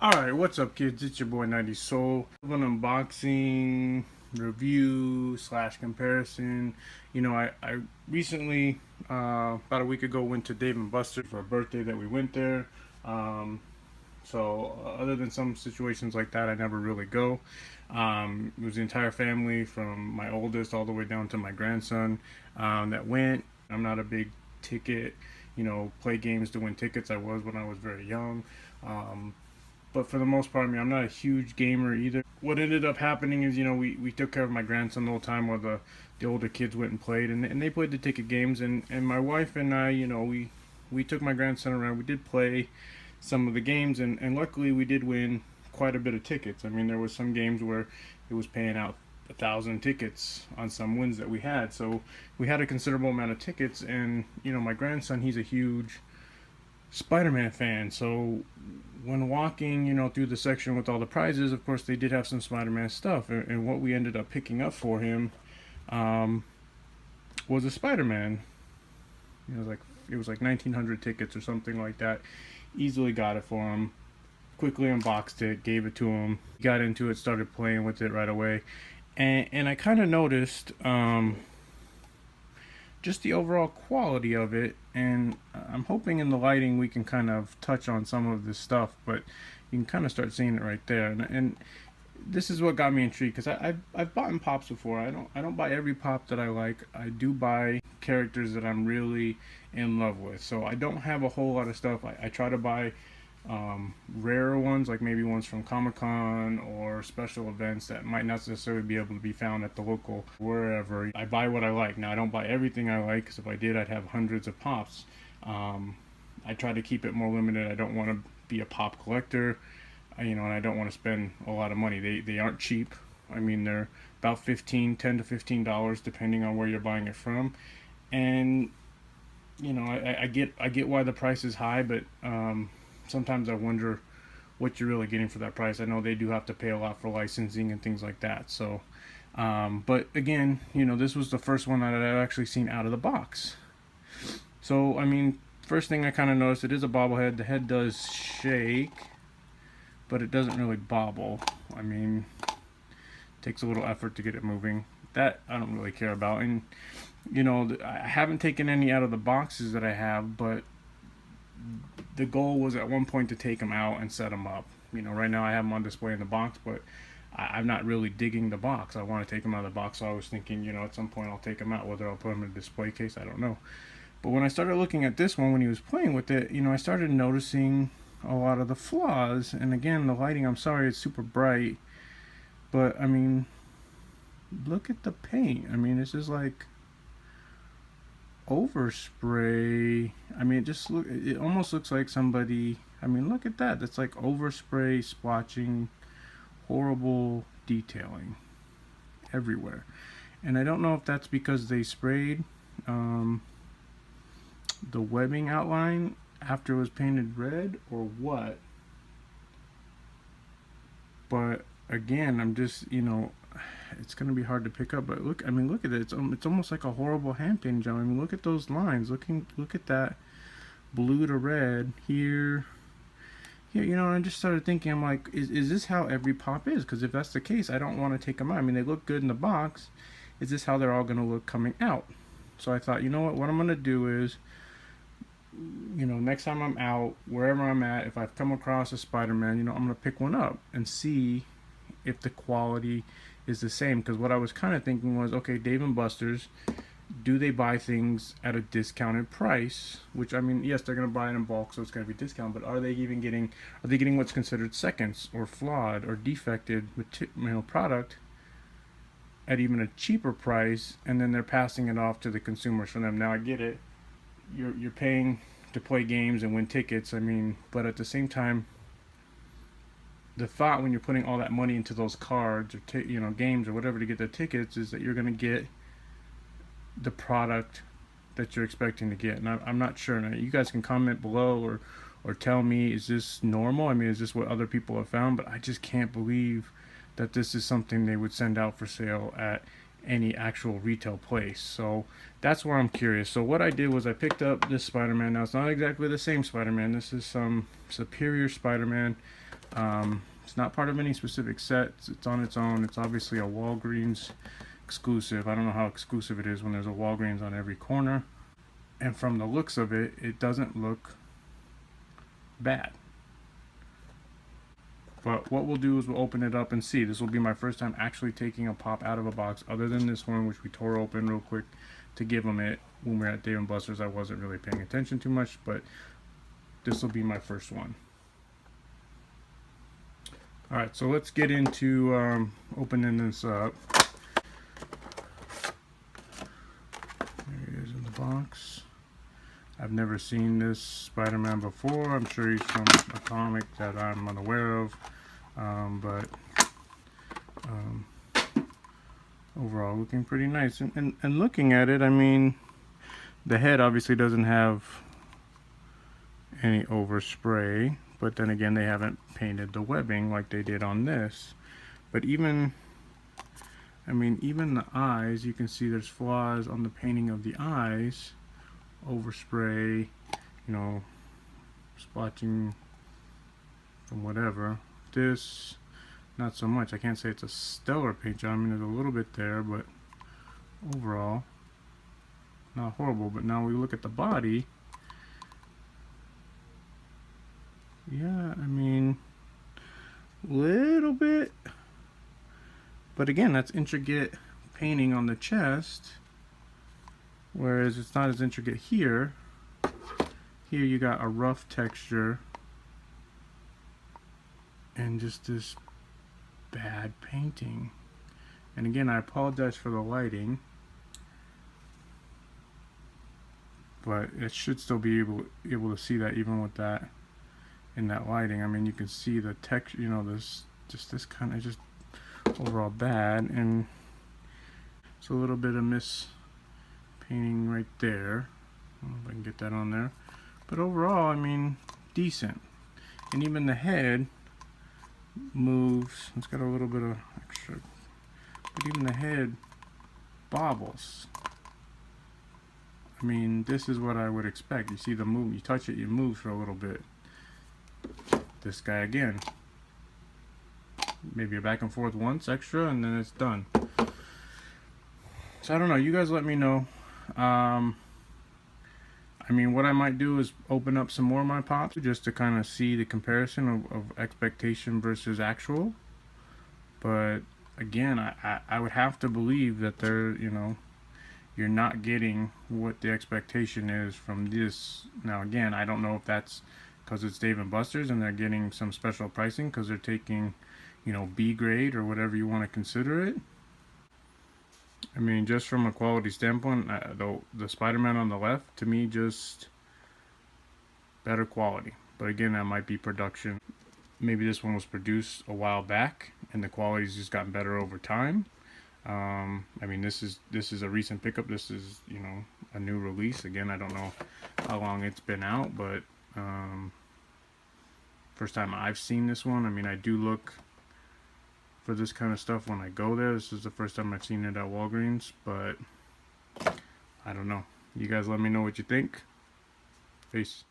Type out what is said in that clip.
Alright, what's up kids? It's your boy 90 Soul. An unboxing, review, slash comparison. I recently, about a week ago, went to Dave & Buster's for a birthday that we went there. So other than some situations like that, I never really go. It was the entire family from my oldest all the way down to my grandson that went. I'm not a big ticket, play games to win tickets. I was when I was very young. But for the most part, I'm not a huge gamer either. What ended up happening is, we took care of my grandson the whole time while the older kids went and played, and they played the ticket games, and my wife and I, we took my grandson around. We did play some of the games, and luckily we did win quite a bit of tickets. I mean, there was some games where it was paying out 1,000 tickets on some wins that we had. So we had a considerable amount of tickets, and my grandson, he's a huge Spider-Man fan. So when walking, through the section with all the prizes, of course they did have some Spider-Man stuff, and what we ended up picking up for him was a Spider-Man. It was like 1,900 tickets or something like that. Easily got it for him. Quickly unboxed it, gave it to him. Got into it, started playing with it right away, and I kind of noticed just the overall quality of it, and I'm hoping in the lighting we can kind of touch on some of this stuff, but you can kind of start seeing it right there, and this is what got me intrigued, because I've bought in pops before. I don't buy every pop that I like. I do buy characters that I'm really in love with, so I don't have a whole lot of stuff. I try to buy rarer ones, like maybe ones from Comic-Con or special events that might not necessarily be able to be found at the local wherever. I buy what I like. Now, I don't buy everything I like, because if I did, I'd have hundreds of pops. I try to keep it more limited. I don't want to be a pop collector, and I don't want to spend a lot of money. They aren't cheap. I mean, they're about $10 to $15 depending on where you're buying it from, and I get why the price is high, but sometimes I wonder what you're really getting for that price. I know they do have to pay a lot for licensing and things like that. So, but again, this was the first one that I've actually seen out of the box. So, I mean, first thing I kind of noticed, it is a bobblehead. The head does shake, but it doesn't really bobble. I mean, it takes a little effort to get it moving. That I don't really care about. And, I haven't taken any out of the boxes that I have, but the goal was at one point to take them out and set them up. Right now I have them on display in the box, but I'm not really digging the box. I want to take them out of the box, so I was thinking, at some point I'll take them out. Whether I'll put them in a display case, I don't know. But when I started looking at this one, when he was playing with it, I started noticing a lot of the flaws. And again, the lighting, I'm sorry, it's super bright, but I mean, look at the paint. I mean, it's just like overspray. I mean, it almost looks like somebody, I mean, look at that. That's like overspray, splotching, horrible detailing everywhere. And I don't know if that's because they sprayed the webbing outline after it was painted red or what. But again, I'm just, it's going to be hard to pick up, but look, I mean, look at it. It's almost like a horrible hand painting job. I mean, look at those lines. Look at that blue to red here. Here, I just started thinking, I'm like, is this how every pop is? Because if that's the case, I don't want to take them out. I mean, they look good in the box. Is this how they're all going to look coming out? So I thought, what I'm going to do is, next time I'm out, wherever I'm at, if I've come across a Spider-Man, I'm going to pick one up and see if the quality is the same. Because what I was kind of thinking was, okay, Dave & Buster's, do they buy things at a discounted price? Which, I mean, yes, they're going to buy it in bulk, so it's going to be discounted, but are they getting what's considered seconds or flawed or defected product at even a cheaper price, and then they're passing it off to the consumers for them? Now, I get it. You're paying to play games and win tickets, I mean, but at the same time, the thought when you're putting all that money into those cards or games or whatever to get the tickets is that you're going to get the product that you're expecting to get. And I'm not sure. Now, you guys can comment below or tell me, is this normal? I mean, is this what other people have found? But I just can't believe that this is something they would send out for sale at any actual retail place. So that's where I'm curious. So what I did was I picked up this Spider-Man. Now, it's not exactly the same Spider-Man. This is some Superior Spider-Man. It's not part of any specific sets. It's on its own. It's obviously a Walgreens exclusive. I don't know how exclusive it is when there's a Walgreens on every corner. And from the looks of it, it doesn't look bad. But what we'll do is we'll open it up and see. This will be my first time actually taking a pop out of a box, other than this one, which we tore open real quick to give them it when we were at Dave & Buster's. I wasn't really paying attention too much, but this will be my first one. Alright, so let's get into opening this up. There he is in the box. I've never seen this Spider-Man before. I'm sure he's from a comic that I'm unaware of. But overall looking pretty nice. And looking at it, I mean, the head obviously doesn't have any overspray. But then again, they haven't painted the webbing like they did on this. But even, I mean, even the eyes, you can see there's flaws on the painting of the eyes. Overspray, you know, splotching from whatever. This, not so much. I can't say it's a stellar paint job. I mean, there's a little bit there, but overall, not horrible. But now we look at the body. Yeah, I mean, little bit. But again, that's intricate painting on the chest. Whereas it's not as intricate here. Here you got a rough texture. And just this bad painting. And again, I apologize for the lighting. But it should still be able to see that even with that in that lighting. I mean, you can see the texture, you know, this kind of just overall bad. And it's a little bit of painting right there. I don't know if I can get that on there. But overall, I mean, decent. And even the head moves. It's got a little bit of extra. But even the head bobbles. I mean, this is what I would expect. You see the move. You touch it, you move for a little bit. This guy again. Maybe a back and forth once extra, and then it's done. So I don't know. You guys let me know. I mean, what I might do is open up some more of my pops just to kind of see the comparison of expectation versus actual. But again, I would have to believe that they're, you know, you're not getting what the expectation is from this. Now again, I don't know if that's because it's Dave & Buster's and they're getting some special pricing because they're taking, you know, B grade or whatever you want to consider it. I mean, just from a quality standpoint, the Spider-Man on the left, to me, just better quality. But again, that might be production. Maybe this one was produced a while back, and the quality's just gotten better over time. I mean, this is a recent pickup. This is, you know, a new release. Again, I don't know how long it's been out, but first time I've seen this one. I mean, I do look for this kind of stuff when I go there. This is the first time I've seen it at Walgreens, but I don't know. You guys let me know what you think. Peace.